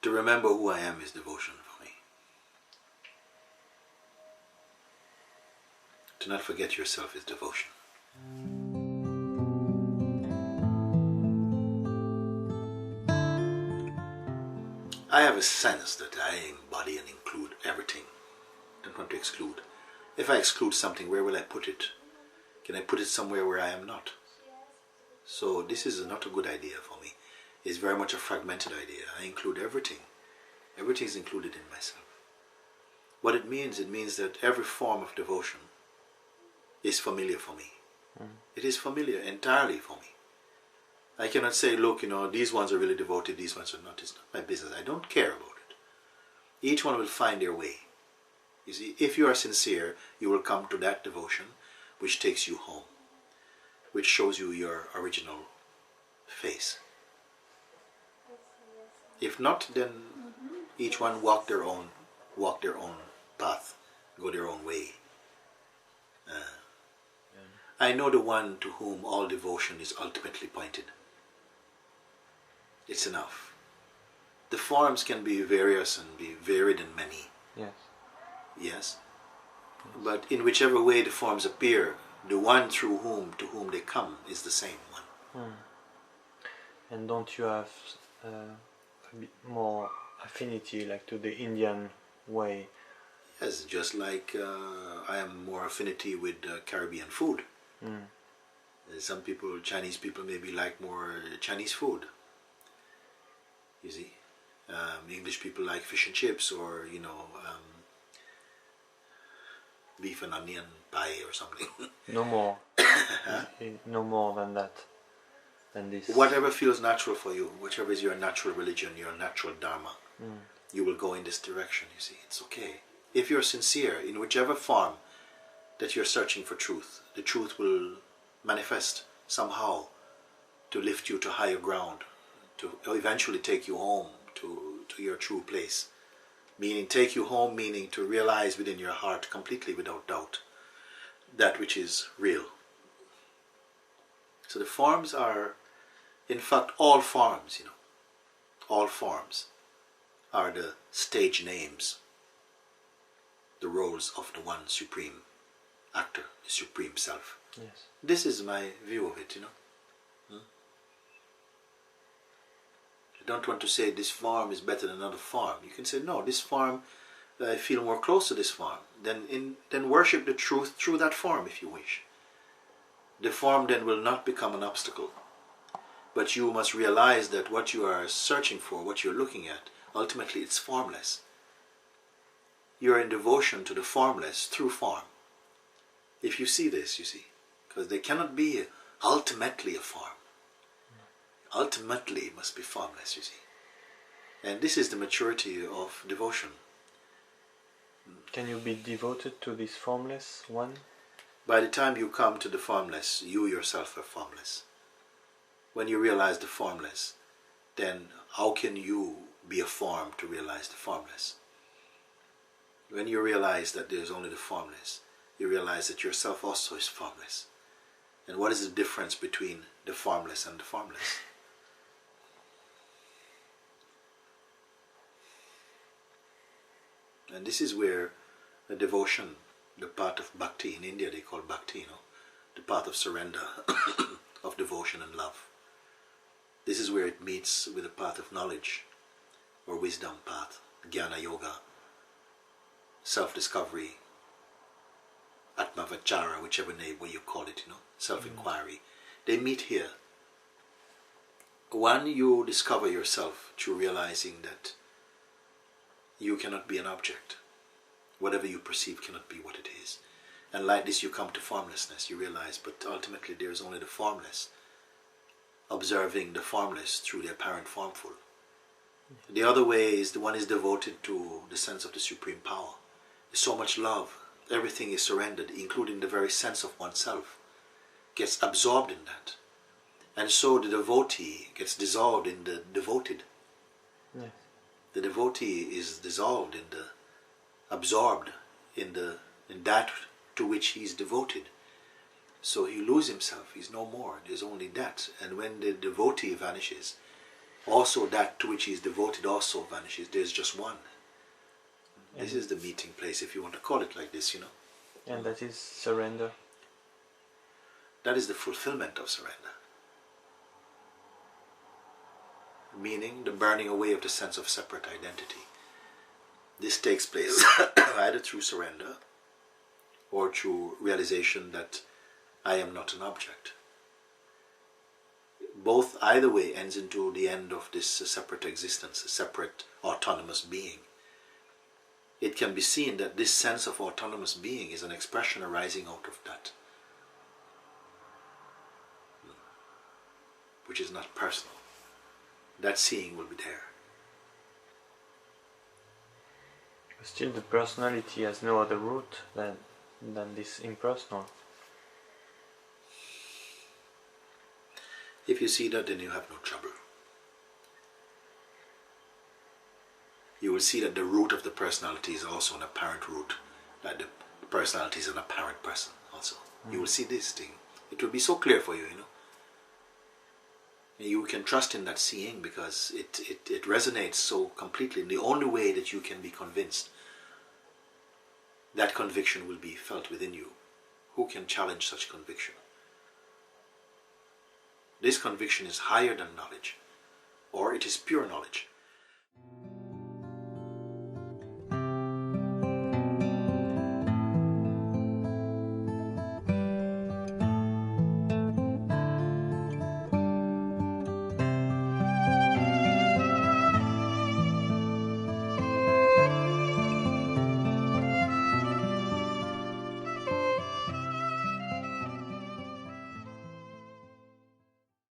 To remember who I am is devotion for me. To not forget yourself is devotion. I have a sense that I embody and include everything. I don't want to exclude. If I exclude something, where will I put it? Can I put it somewhere where I am not? So this is not a good idea for me. It's very much a fragmented idea. I include everything. Everything is included in myself. What it means that every form of devotion is familiar for me. It is familiar entirely for me. I cannot say, look, these ones are really devoted, these ones are not. It's not my business. I don't care about it. Each one will find their way. You see, if you are sincere, you will come to that devotion which takes you home, which shows you your original face. If not, then each one walk their own path, go their own way. I know the one to whom all devotion is ultimately pointed. It's enough. The forms can be various and be varied in many. Yes. Yes. But in whichever way the forms appear, the one to whom they come is the same one. And don't you have a bit more affinity, like to the Indian way? Yes, just like I am more affinity with Caribbean food. Some people, Chinese people, maybe like more Chinese food. You see, English people like fish and chips, or beef and onion pie or something. No more. No more than that. Than this. Whatever feels natural for you, whichever is your natural religion, your natural Dharma, you will go in this direction. You see, it's okay. If you're sincere in whichever form that you're searching for truth, the truth will manifest somehow to lift you to higher ground, to eventually take you home to your true place. Meaning, take you home, meaning to realize within your heart completely without doubt that which is real. So the forms are, in fact, all forms, all forms are the stage names, the roles of the one supreme actor, the supreme self. Yes. This is my view of it, I don't want to say this form is better than another form. You can say, no, this form, I feel more close to this form. Then worship the truth through that form if you wish. The form then will not become an obstacle. But you must realize that what you are searching for, what you're looking at, ultimately it's formless. You're in devotion to the formless through form. If you see this, you see, because there cannot be ultimately a form. Ultimately it must be formless, you see. And this is the maturity of devotion. Can you be devoted to this formless one? By the time you come to the formless, you yourself are formless. When you realize the formless, then how can you be a form to realize the formless? When you realize that there's only the formless, you realize that yourself also is formless. And what is the difference between the formless and the formless? And this is where the devotion, the path of bhakti, in India they call bhakti, the path of surrender, of devotion and love. This is where it meets with the path of knowledge, or wisdom path, jnana yoga, self-discovery, atma-vachara, whichever name way you call it, self-inquiry. They meet here. One, you discover yourself through realizing that you cannot be an object. Whatever you perceive cannot be what it is. And like this you come to formlessness. You realize, but ultimately there is only the formless. Observing the formless through the apparent formful. The other way is the one is devoted to the sense of the supreme power. There's so much love. Everything is surrendered, including the very sense of oneself. Gets absorbed in that. And so the devotee gets dissolved in the devoted. Yes. The devotee is dissolved absorbed in that to which he is devoted. So he loses himself, he's no more, there's only that. And when the devotee vanishes, Also that to which he is devoted also vanishes. There's just one. This is the meeting place, if you want to call it like this, you know. And that is surrender. That is the fulfillment of surrender. Meaning the burning away of the sense of separate identity. This takes place either through surrender or through realization that I am not an object. Both, either way, ends into the end of this separate existence, a separate autonomous being. It can be seen that this sense of autonomous being is an expression arising out of that, which is not personal. That seeing will be there. Still, the personality has no other root than this impersonal. If you see that, then you have no trouble. You will see that the root of the personality is also an apparent root, that the personality is an apparent person also. You will see this thing. It will be so clear for you, you know. You can trust in that seeing because it resonates so completely. The only way that you can be convinced, that conviction will be felt within you. Who can challenge such conviction? This conviction is higher than knowledge, or it is pure knowledge.